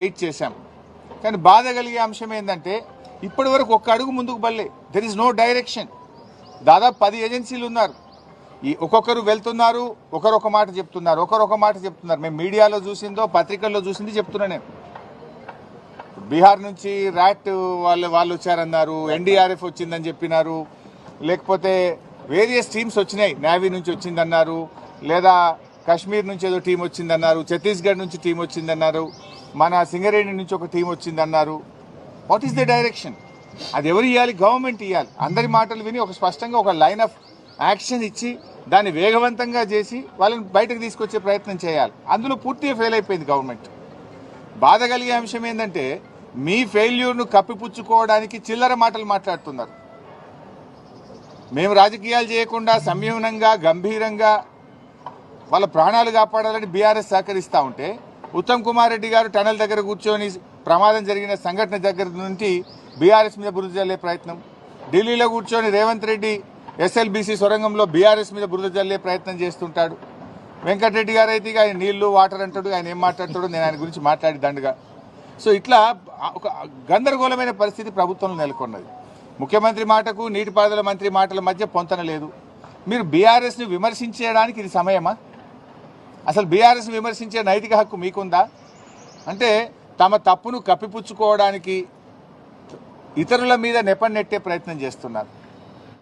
Wait చేశాం. కానీ బాధ కలిగే అంశం ఏంటంటే ఇప్పటి వరకు ఒక్క అడుగు ముందుకు బల్లే. There is no direction. దాదాపు 10 ఏజెన్సీలు ఉన్నారు. ఈ ఒక్కొక్కరు వెళ్తున్నారు, ఒకరొక మాట చెప్తున్నారు, ఒకరొక మాట చెప్తున్నారు. మేము మీడియాలో చూసిందో పత్రికల్లో చూసింది చెప్తున్నా నేను. బీహార్ నుంచి ర్యాట్ వాళ్ళు వచ్చారన్నారు, ఎన్డీఆర్ఎఫ్ వచ్చిందని చెప్పినారు, లేకపోతే వేరియస్ టీమ్స్ వచ్చినాయి. నేవీ నుంచి వచ్చిందన్నారు, లేదా కాశ్మీర్ నుంచి ఏదో టీం వచ్చిందన్నారు, ఛత్తీస్గఢ్ నుంచి టీం వచ్చిందన్నారు, మన సింగరేణి నుంచి ఒక టీం వచ్చిందన్నారు. What is the direction? అది ఎవరు ఇవ్వాలి? గవర్నమెంట్ ఇవ్వాలి. అందరి మాటలు విని ఒక స్పష్టంగా ఒక లైన్ ఆఫ్ యాక్షన్ ఇచ్చి దాన్ని వేగవంతంగా చేసి వాళ్ళని బయటకు తీసుకొచ్చే ప్రయత్నం చేయాలి. అందులో పూర్తిగా ఫెయిల్ అయిపోయింది గవర్నమెంట్. బాధ కలిగే అంశం ఏంటంటే మీ ఫెయిల్యూర్ను కప్పిపుచ్చుకోవడానికి చిల్లర మాటలు మాట్లాడుతున్నారు. మేము రాజకీయాలు చేయకుండా సంయమనంగా గంభీరంగా వాళ్ళ ప్రాణాలు కాపాడాలని బీఆర్ఎస్ సహకరిస్తూ ఉంటే ఉత్తమ్ కుమార్ రెడ్డి గారు టనల్ దగ్గర కూర్చొని ప్రమాదం జరిగిన సంఘటన దగ్గర నుంచి బీఆర్ఎస్ మీద బురద జల్లే ప్రయత్నం, ఢిల్లీలో కూర్చొని రేవంత్ రెడ్డి ఎస్ఎల్బీసీ సొరంగంలో బీఆర్ఎస్ మీద బురద జల్లే ప్రయత్నం చేస్తుంటాడు. వెంకటరెడ్డి గారు అయితే ఆయన నీళ్లు వాటర్ అంటాడు, ఆయన ఏం మాట్లాడతాడో నేను ఆయన గురించి మాట్లాడి దండగా. సో ఇట్లా ఒక గందరగోళమైన పరిస్థితి ప్రభుత్వంలో నెలకొన్నది. ముఖ్యమంత్రి మాటకు నీటిపారుదల మంత్రి మాటల మధ్య పొంతన లేదు. మీరు బీఆర్ఎస్ని విమర్శించడానికి ఇది సమయమా? అసలు బీఆర్ఎస్ని విమర్శించే నైతిక హక్కు మీకుందా? అంటే తమ తప్పును కప్పిపుచ్చుకోవడానికి ఇతరుల మీద నెపం నెట్టే ప్రయత్నం చేస్తున్నారు.